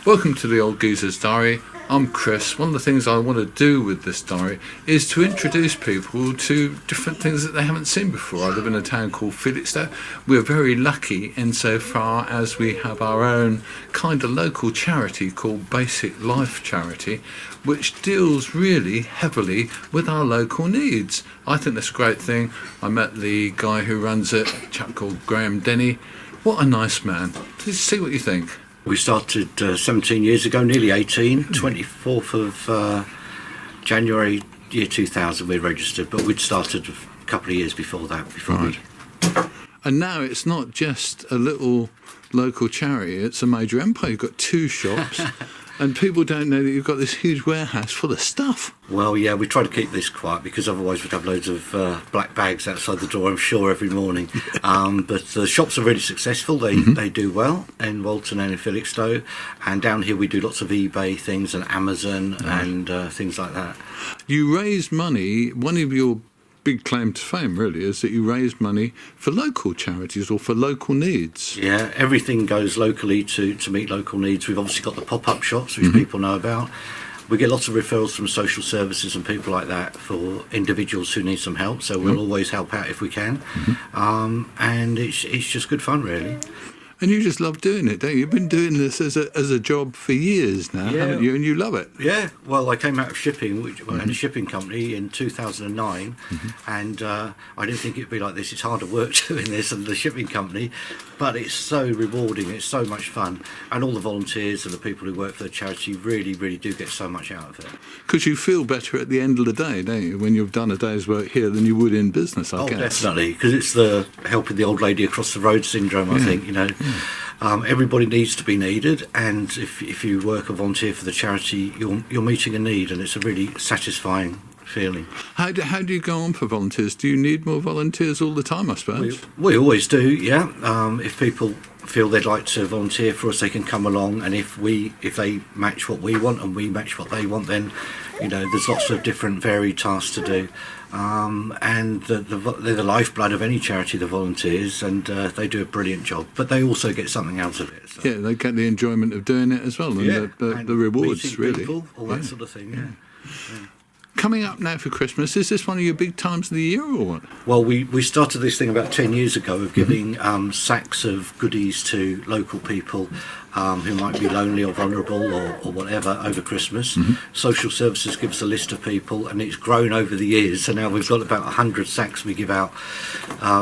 Welcome to the Old Geezer's Diary. I'm Chris. One of the things I want to do with this diary is to introduce people to different things that they haven't seen before. I live in a town called Felixstowe. We're very lucky insofar as we have our own kind of local charity called Basic Life Charity, which deals really heavily with our local needs. I think that's a great thing. I met the guy who runs it, a chap called Graham Denny. What a nice man. Please see what you think. We started 17 years ago, nearly 18, 24th of January year 2000 we registered, but we'd started a couple of years before that. Right. And now it's not just a little local charity, it's a major empire. You've got 2 shops and people don't know that you've got this huge warehouse full of stuff. Well, yeah, we try to keep this quiet because otherwise we'd have loads of black bags outside the door, I'm sure, every morning. But the shops are really successful. They do well in Walton and in Felixstowe. And down here we do lots of eBay things and Amazon and things like that. You raise money. One of your big claim to fame really is that you raise money for local charities or for local needs. Yeah, everything goes locally to meet local needs. We've obviously got the pop-up shops, which people know about. We get lots of referrals from social services and people like that for individuals who need some help, so we'll always help out if we can. And it's just good fun, really. And you just love doing it, don't you? You've been doing this as a job for years now, haven't you? And you love it. Yeah. Well, I came out of shipping, I had a shipping company in 2009, and I didn't think it'd be like this. It's harder work doing this than the shipping company, but it's so rewarding. It's so much fun, and all the volunteers and the people who work for the charity really, really do get so much out of it. Because you feel better at the end of the day, don't you, when you've done a day's work here than you would in business, I guess. Definitely, because it's the helping the old lady across the road syndrome, I think, you know. Everybody needs to be needed, and if you work or volunteer for the charity, you're meeting a need, and it's a really satisfying feeling. How do you go on for volunteers? Do you need more volunteers all the time, I suppose? We always do, yeah. If people feel they'd like to volunteer for us, they can come along, and if they match what we want and we match what they want, then there's lots of different varied tasks to do. And they're the lifeblood of any charity, the volunteers, and they do a brilliant job. But they also get something out of it. So. Yeah, they get the enjoyment of doing it as well, and the rewards, really. People, all that sort of thing, yeah. Coming up now for Christmas, is this one of your big times of the year or what? Well, we started this thing about 10 years ago of giving sacks of goodies to local people who might be lonely or vulnerable or whatever over Christmas. Social services give us a list of people, and it's grown over the years, so now we've got about 100 sacks we give out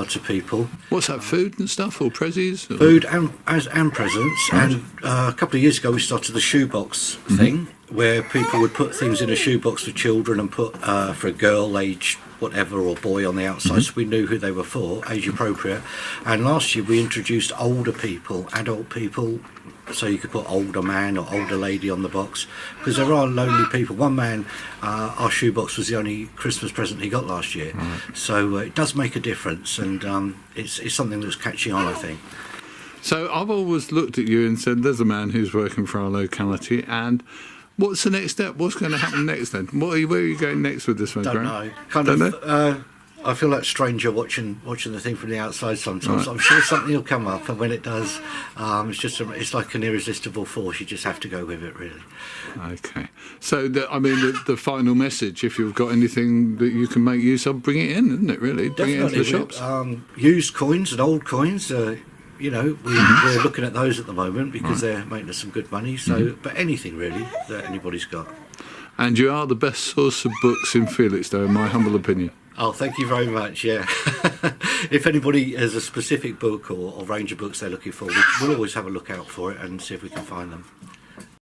to people. What's that, food and stuff or prezzies? Or? Food and presents. Right. And a couple of years ago we started the shoebox thing, where people would put things in a shoebox for children and put for a girl age whatever or boy on the outside, so we knew who they were for, age appropriate. And last year we introduced older people, adult people, so you could put older man or older lady on the box, because there are lonely people. One man, our shoebox was the only Christmas present he got last year. So it does make a difference, and it's something that's catching on, I think. So I've always looked at you and said, there's a man who's working for our locality, and what's the next step? What's going to happen next then? Where are you going next with this one, Don't Graham? know. Don't know? I feel like a stranger watching the thing from the outside sometimes. Right. I'm sure something will come up, and when it does, it's like an irresistible force. You just have to go with it, really. Okay. So, the final message, if you've got anything that you can make use of, bring it in, isn't it, really? Bring it into the shops. Used coins and old coins, we're looking at those at the moment because they're making us some good money. So, but anything really that anybody's got. And you are the best source of books in Felixstowe, in my humble opinion. Oh, thank you very much, yeah. If anybody has a specific book or range of books they're looking for, we'll always have a look out for it and see if we can find them.